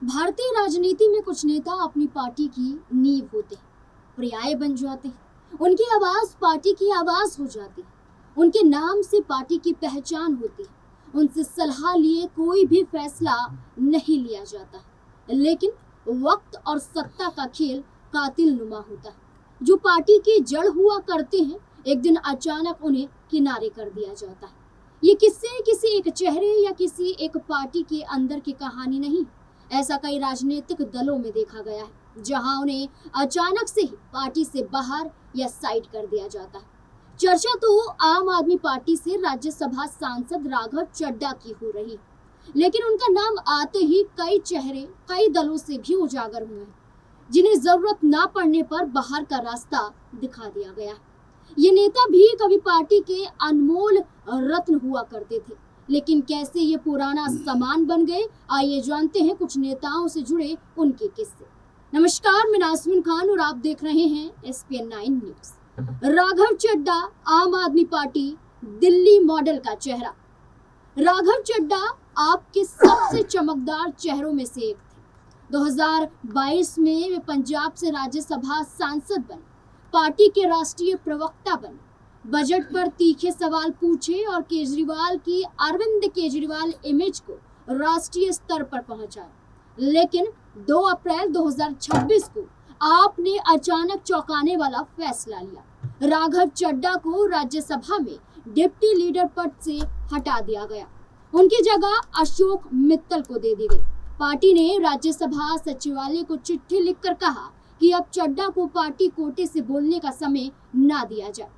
भारतीय राजनीति में कुछ नेता अपनी पार्टी की नींव होते हैं, पर्याय बन जाते हैं। उनकी आवाज पार्टी की आवाज हो जाती है, उनके नाम से पार्टी की पहचान होती है। उनसे सलाह लिए कोई भी फैसला नहीं लिया जाता, लेकिन वक्त और सत्ता का खेल कातिल नुमा होता है। जो पार्टी की जड़ हुआ करते हैं, एक दिन अचानक उन्हें किनारे कर दिया जाता है। ये किस्से किसी एक चेहरे या किसी एक पार्टी के अंदर की कहानी नहीं, ऐसा कई राजनीतिक दलों में देखा गया है, जहां उन्हें अचानक से ही पार्टी से बाहर या साइड कर दिया जाता है। चर्चा तो आम आदमी पार्टी से राज्यसभा सांसद राघव चड्ढा की हो रही, लेकिन उनका नाम आते ही कई चेहरे कई दलों से भी उजागर हुए हैं, जिन्हें जरूरत ना पड़ने पर बाहर का रास्ता दिखा दिया गया है। ये नेता भी कभी पार्टी के अनमोल रत्न हुआ करते थे, लेकिन कैसे ये पुराना सामान बन गए, आइए जानते हैं कुछ नेताओं से जुड़े उनके किस्से। नमस्कार, मैं नाज़मीन खान और आप देख रहे हैं SPN9 न्यूज। राघव चड्ढा आम आदमी पार्टी दिल्ली मॉडल का चेहरा। राघव चड्ढा आपके सबसे चमकदार चेहरों में से एक थे। 2022 में वे पंजाब से राज्यसभा सांसद बने, पार्टी के राष्ट्रीय प्रवक्ता बने, बजट पर तीखे सवाल पूछे और केजरीवाल की अरविंद केजरीवाल इमेज को राष्ट्रीय स्तर पर पहुंचाया। लेकिन 2 अप्रैल 2026 को आपने अचानक चौंकाने वाला फैसला लिया। राघव चड्ढा को राज्यसभा में डिप्टी लीडर पद से हटा दिया गया, उनकी जगह अशोक मित्तल को दे दी गई। पार्टी ने राज्यसभा सचिवालय को चिट्ठी लिखकर कहा कि अब चड्ढा को पार्टी कोटे से बोलने का समय ना दिया जाए।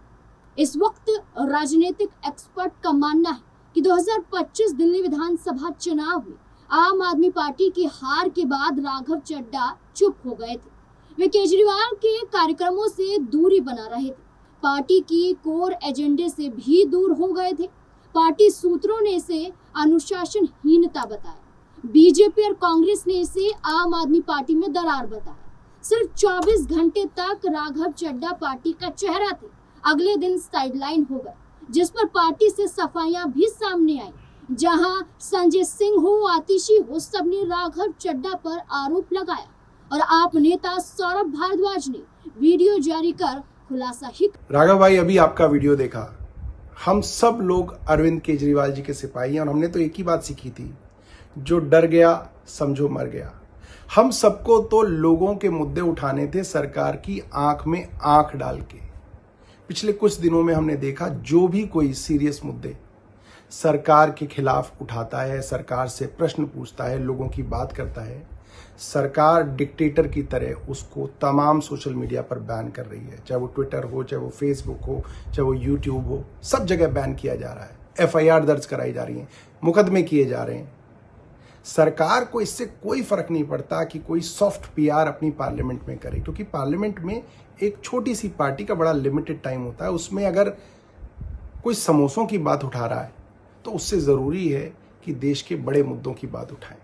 इस वक्त राजनीतिक एक्सपर्ट का मानना है कि 2025 दिल्ली विधानसभा चुनाव में आम आदमी पार्टी की हार के बाद राघव चड्ढा चुप हो गए थे। वे केजरीवाल के कार्यक्रमों से दूरी बना रहे थे, पार्टी की कोर एजेंडे से भी दूर हो गए थे। पार्टी सूत्रों ने इसे अनुशासनहीनता बताया, बीजेपी और कांग्रेस ने इसे आम आदमी पार्टी में दरार बताया। सिर्फ 24 घंटे तक राघव चड्ढा पार्टी का चेहरा थे, अगले दिन साइडलाइन हो गए, जिस पर पार्टी से सफाइयां भी सामने आई। जहां संजय सिंह हो, आतिशी हो, सबने राघव चड्ढा पर आरोप लगाया और आप नेता सौरभ भारद्वाज ने वीडियो जारी कर खुलासा ही। राघव भाई, अभी आपका वीडियो देखा, हम सब लोग अरविंद केजरीवाल जी के सिपाही हैं और हमने तो एक ही बात सीखी थी, जो डर गया समझो मर गया। हम सबको तो लोगों के मुद्दे उठाने थे, सरकार की आंख में आंख डाल के। पिछले कुछ दिनों में हमने देखा, जो भी कोई सीरियस मुद्दे सरकार के खिलाफ उठाता है, सरकार से प्रश्न पूछता है, लोगों की बात करता है, सरकार डिक्टेटर की तरह उसको तमाम सोशल मीडिया पर बैन कर रही है। चाहे वो ट्विटर हो, चाहे वो फेसबुक हो, चाहे वो यूट्यूब हो, सब जगह बैन किया जा रहा है। FIR दर्ज कराई जा रही है, मुकदमे किए जा रहे हैं। सरकार को इससे कोई फर्क नहीं पड़ता कि कोई सॉफ्ट PR अपनी पार्लियामेंट में करे, क्योंकि पार्लियामेंट में एक छोटी सी पार्टी का बड़ा लिमिटेड टाइम होता है। उसमें अगर कोई समोसों की बात उठा रहा है तो उससे ज़रूरी है कि देश के बड़े मुद्दों की बात उठाएं।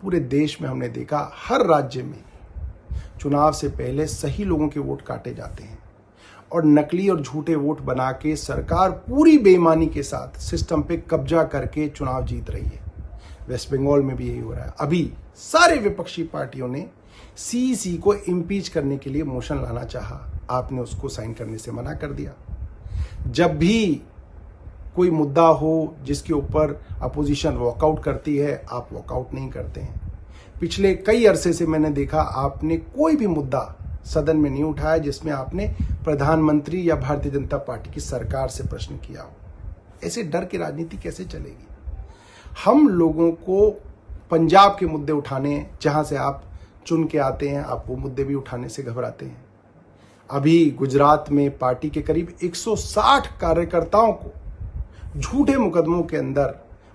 पूरे देश में हमने देखा, हर राज्य में चुनाव से पहले सही लोगों के वोट काटे जाते हैं और नकली और झूठे वोट बना के सरकार पूरी बेईमानी के साथ सिस्टम पे कब्जा करके चुनाव जीत रही है। वेस्ट बंगाल में भी यही हो रहा है। अभी सारे विपक्षी पार्टियों ने CEC को इम्पीच करने के लिए मोशन लाना चाहा, आपने उसको साइन करने से मना कर दिया। जब भी कोई मुद्दा हो जिसके ऊपर अपोजिशन वॉकआउट करती है, आप वॉकआउट नहीं करते हैं। पिछले कई अरसे से मैंने देखा, आपने कोई भी मुद्दा सदन में नहीं उठाया जिसमें आपने प्रधानमंत्री या भारतीय जनता पार्टी की सरकार से प्रश्न किया हो। ऐसे डर की राजनीति कैसे चलेगी? हम लोगों को पंजाब के मुद्दे उठाने हैं, जहां से आप चुन के आते हैं, आप वो मुद्दे भी उठाने से घबराते हैं। अभी गुजरात में पार्टी के करीब 160 कार्यकर्ताओं को झूठे मुकदमों के अंदर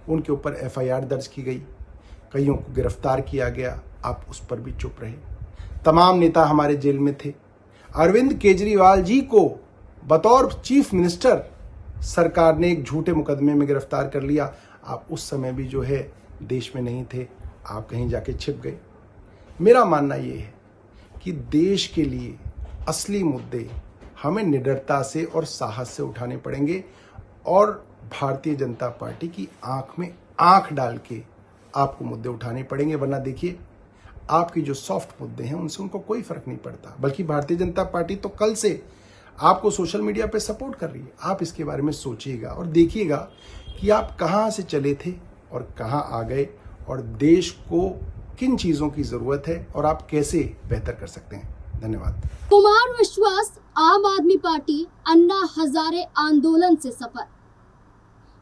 उनके ऊपर FIR दर्ज की गई, कईयों को गिरफ्तार किया गया, आप उस पर भी चुप रहे। तमाम नेता हमारे जेल में थे। अरविंद केजरीवाल जी को बतौर चीफ मिनिस्टर सरकार ने एक झूठे मुकदमे में गिरफ्तार कर लिया। आप उस समय भी जो है देश में नहीं थे, आप कहीं जाके छिप गए। मेरा मानना ये है कि देश के लिए असली मुद्दे हमें निडरता से और साहस से उठाने पड़ेंगे और भारतीय जनता पार्टी की आंख में आंख डाल के आपको मुद्दे उठाने पड़ेंगे। वरना देखिए, आपकी जो सॉफ्ट मुद्दे हैं उनसे उनको कोई फर्क नहीं पड़ता, बल्कि भारतीय जनता पार्टी तो कल से आपको सोशल मीडिया पे सपोर्ट कर रही है। आप इसके बारे में सोचिएगा और देखिएगा कि आप कहां से चले थे और कहां आ गए, और देश को किन चीजों की जरूरत है और आप कैसे बेहतर कर सकते हैं। धन्यवाद। कुमार विश्वास आम आदमी पार्टी अन्ना हजारे आंदोलन से सफर।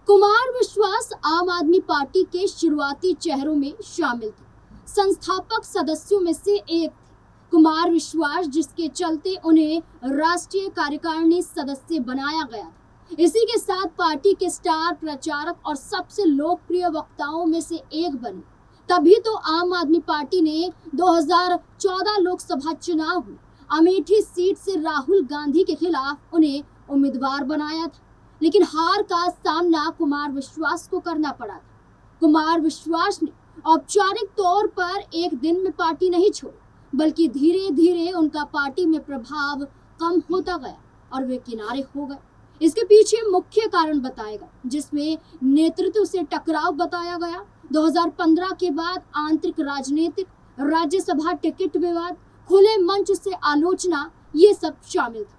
कुमार विश्वास आम आदमी पार्टी के शुरुआती चेहरों में शामिल थे, संस्थापक सदस्यों में से एक थे। कुमार विश्वास जिसके चलते उन्हें राष्ट्रीय कार्यकारिणी सदस्य बनाया गया था। इसी के साथ पार्टी के स्टार प्रचारक और सबसे लोकप्रिय वक्ताओं में से एक बने। तभी तो आम आदमी पार्टी ने 2014 लोकसभा चुनाव में अमेठी सीट से राहुल गांधी के खिलाफ उन्हें उम्मीदवार बनाया था, लेकिन हार का सामना कुमार विश्वास को करना पड़ा था। कुमार विश्वास ने औपचारिक तौर पर एक दिन में पार्टी नहीं छोड़ी, बल्कि धीरे धीरे उनका पार्टी में प्रभाव कम होता गया और वे किनारे हो गए। इसके पीछे मुख्य कारण बताया गया, जिसमें नेतृत्व से टकराव बताया गया। 2015 के बाद आंतरिक राजनीतिक, राज्यसभा टिकट विवाद, खुले मंच से आलोचना, ये सब शामिल था।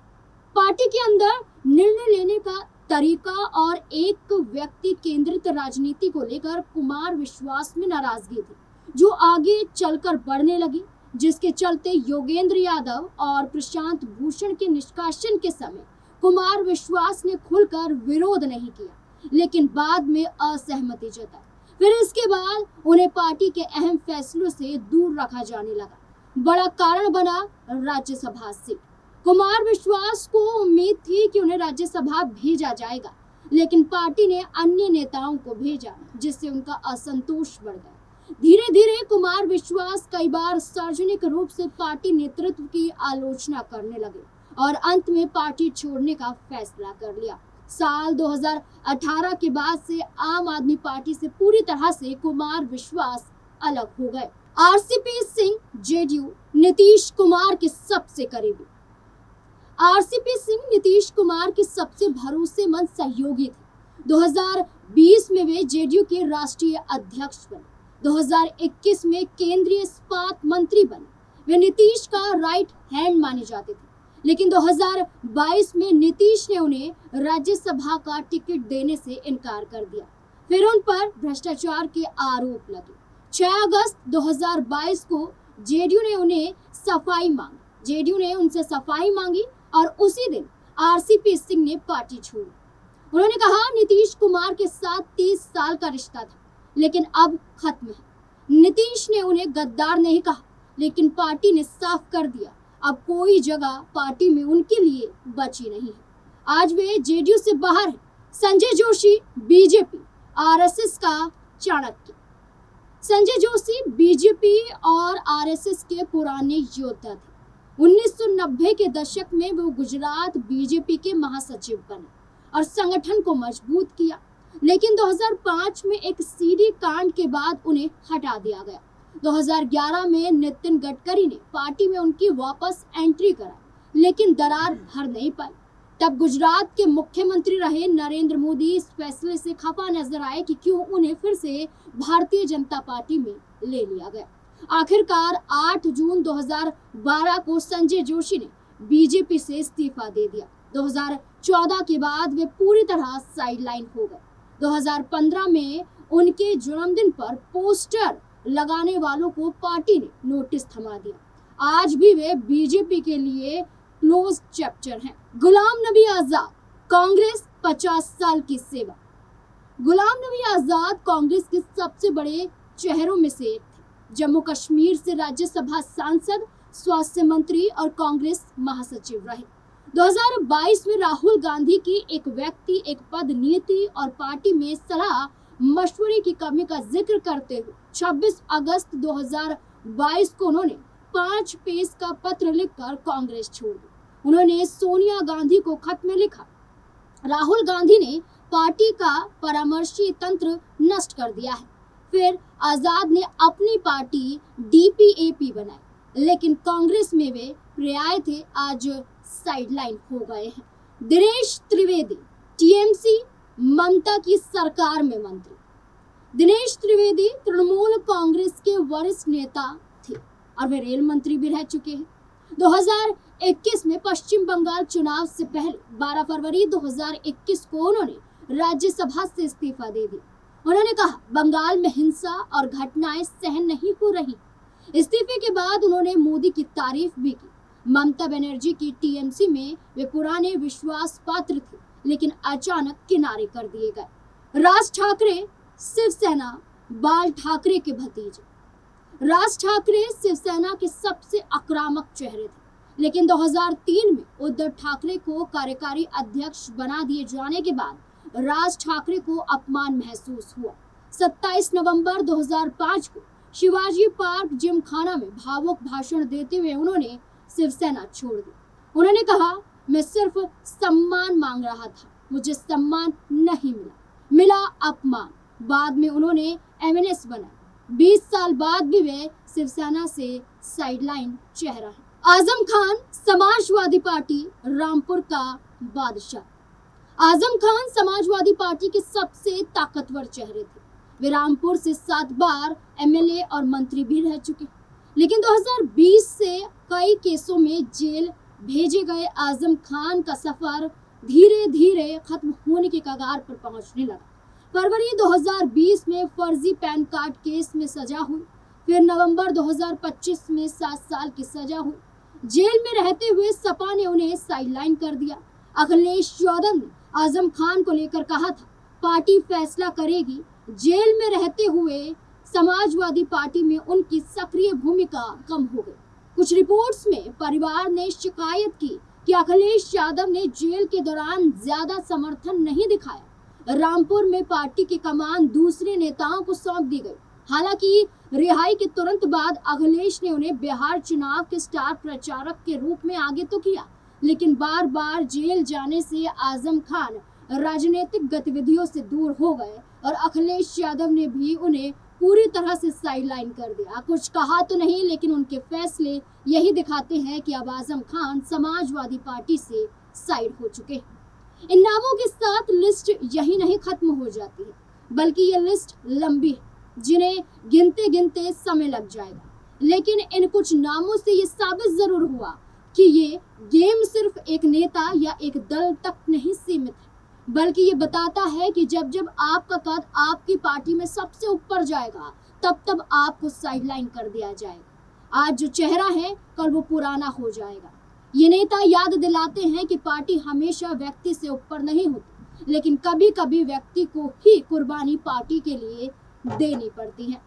पार्टी के अंदर निर्णय लेने का तरीका और एक व्यक्ति केंद्रित राजनीति को लेकर कुमार विश्वास में नाराजगी थी, जो आगे चलकर बढ़ने लगी, जिसके चलते योगेंद्र यादव और प्रशांत भूषण के निष्कासन के समय कुमार विश्वास ने खुलकर विरोध नहीं किया, लेकिन बाद में असहमति जताई। फिर इसके बाद उन्हें पार्टी के अहम फैसलों से दूर रखा जाने लगा। बड़ा कारण बना राज्यसभा सीट। कुमार विश्वास को उम्मीद थी कि उन्हें राज्यसभा भेजा जाएगा, लेकिन पार्टी ने अन्य नेताओं को भेजा, जिससे उनका असंतोष बढ़ गया। धीरे धीरे कुमार विश्वास कई बार सार्वजनिक रूप से पार्टी नेतृत्व की आलोचना करने लगे और अंत में पार्टी छोड़ने का फैसला कर लिया। साल 2018 के बाद से आम आदमी पार्टी से पूरी तरह से कुमार विश्वास अलग हो गए। आरसीपी सिंह जेडीयू नीतीश कुमार के सबसे करीबी। आरसीपी सिंह नीतीश कुमार के सबसे भरोसेमंद सहयोगी थे। 2020 में वे जेडीयू के राष्ट्रीय अध्यक्ष बने। 2021 में केंद्रीय इस्पात मंत्री बने। वे नीतीश का राइट हैंड माने जाते थे, लेकिन 2022 में नीतीश ने उन्हें राज्यसभा का टिकट देने से इनकार कर दिया। फिर उन पर भ्रष्टाचार के आरोप लगे। 6 अगस्त 2022 को जेडीयू ने उनसे सफाई मांगी और उसी दिन आरसीपी सिंह ने पार्टी छोड़ी। उन्होंने कहा, नीतीश कुमार के साथ 30 साल का रिश्ता था, लेकिन अब खत्म है। नीतीश ने उन्हें गद्दार नहीं कहा, लेकिन पार्टी ने साफ कर दिया, अब कोई जगह पार्टी में उनके लिए बची नहीं है। आज वे जेडीयू से बाहर हैं। संजय जोशी बीजेपी, आरएसएस का चाणक्य। संजय जोशी बीजेपी और आरएसएस के पुराने योद्धा थे। 1990 के दशक में वो गुजरात बीजेपी के महासचिव बने और संगठन को मजबूत किया, लेकिन 2005 में एक सीडी कांड के बाद उन्हें हटा दिया गया। 2011 में नितिन गडकरी ने पार्टी में उनकी वापस एंट्री कराई, लेकिन दरार भर नहीं पाई। तब गुजरात के मुख्यमंत्री रहे नरेंद्र मोदी इस फैसले से खफा नजर आए कि क्यों उन्हें फिर से भारतीय जनता पार्टी में ले लिया गया। आखिरकार 8 जून 2012 को संजय जोशी ने बीजेपी से इस्तीफा दे दिया। 2014 के बाद वे पूरी तरह साइडलाइन हो गए। 2015 में उनके जन्मदिन पर पोस्टर लगाने वालों को पार्टी ने नोटिस थमा दिया। आज भी वे बीजेपी के लिए क्लोज चैप्टर हैं। गुलाम नबी आजाद, कांग्रेस 50 साल की सेवा। गुलाम नबी आजाद कांग्रेस के सबसे बड़े चेहरों में से एक थे। जम्मू कश्मीर से राज्यसभा सांसद, स्वास्थ्य मंत्री और कांग्रेस महासचिव रहे। 2022 में राहुल गांधी की एक व्यक्ति एक पद नीति और पार्टी में सलाह मशवरे की कमी का जिक्र करते हुए 26 अगस्त 2022 को उन्होंने 5 पेज का पत्र लिखकर कांग्रेस छोड़ दी। उन्होंने सोनिया गांधी को खत में लिखा, राहुल गांधी ने पार्टी का परामर्शी तंत्र नष्ट कर दिया है। फिर आजाद ने अपनी पार्टी डीपीएपी बनाई, लेकिन कांग्रेस में वे पर्याय थे, आज साइडलाइन हो गए हैं। दिनेश त्रिवेदी, टीएमसी, ममता की सरकार में मंत्री। दिनेश त्रिवेदी तृणमूल कांग्रेस के वरिष्ठ नेता थे। और वे रेल मंत्री भी रह चुके हैं। 2021 में पश्चिम बंगाल चुनाव से पहले 12 फरवरी 2021 को उन्होंने राज्यसभा से इस्तीफा दे दिया। उन्होंने कहा, बंगाल में हिंसा और घटनाएं सहन नहीं हो रही। इस्तीफे के बाद उन्होंने मोदी की तारीफ भी की। ममता बनर्जी की टीएमसी में वे पुराने विश्वास पात्र थे, लेकिन अचानक किनारे कर दिए गए। राज ठाकरे शिवसेना बाल ठाकरे के भतीजे। राज ठाकरे शिवसेना के सबसे आक्रामक चेहरे थे, लेकिन 2003 में उद्धव ठाकरे को कार्यकारी अध्यक्ष बना दिए जाने के बाद राज ठाकरे को अपमान महसूस हुआ। 27 नवंबर 2005 को शिवाजी पार्क जिमखाना में भावुक भाषण देते हुए उन्होंने शिवसेना छोड़ दी। उन्होंने कहा, मैं सिर्फ सम्मान मांग रहा था, मुझे सम्मान नहीं मिला अपमान। बाद में उन्होंने एमएनएस बना। 20 साल बाद भी वे शिवसेना से साइडलाइन चेहरा है। आजम खान समाजवादी पार्टी रामपुर का बादशाह। आजम खान समाजवादी पार्टी के सबसे ताकतवर चेहरे थे। वे रामपुर से 7 बार एमएलए और मंत्री भी रह चुके, लेकिन 2020 से कई केसों में जेल भेजे गए आजम खान का सफर धीरे धीरे खत्म होने के कगार पर पहुंचने लगा। फरवरी 2020 में फर्जी पैन कार्ड केस में सजा हुई, फिर नवंबर 2025 में 7 साल की सजा हुई। जेल में रहते हुए सपा ने उन्हें साइडलाइन कर दिया। अखिलेश यादव ने आजम खान को लेकर कहा था, पार्टी फैसला करेगी। जेल में रहते हुए समाजवादी पार्टी में उनकी सक्रिय भूमिका कम हो गई। कुछ रिपोर्ट्स में परिवार ने शिकायत की कि अखिलेश यादव ने जेल के दौरान ज्यादा समर्थन नहीं दिखाया। रामपुर में पार्टी की कमान दूसरे नेताओं को सौंप दी गई। हालांकि रिहाई के तुरंत बाद अखिलेश ने उन्हें बिहार चुनाव के स्टार प्रचारक के रूप में आगे तो किया, लेकिन बार बार जेल जाने से आजम खान राजनीतिक गतिविधियों से दूर हो गए और अखिलेश यादव ने भी उन्हें पूरी तरह से साइडलाइन कर दिया। कुछ कहा तो नहीं, लेकिन उनके फैसले यही दिखाते हैं कि अब आजम खान समाजवादी पार्टी से साइड हो चुके हैं। इन नामों के साथ लिस्ट यही नहीं खत्म हो जाती है, बल्कि ये लिस्ट लंबी है, जिन्हें गिनते गिनते समय लग जाएगा। लेकिन इन कुछ नामों से ये साबित जरूर हुआ कि ये गेम सिर्फ एक नेता या एक दल तक नहीं सीमित है, बल्कि ये बताता है कि जब जब आपका कद आपकी पार्टी में सबसे ऊपर जाएगा, तब तब आपको साइडलाइन कर दिया जाएगा। आज जो चेहरा है, कल वो पुराना हो जाएगा। ये नेता याद दिलाते हैं कि पार्टी हमेशा व्यक्ति से ऊपर नहीं होती, लेकिन कभी कभी व्यक्ति को ही कुर्बानी पार्टी के लिए देनी पड़ती है।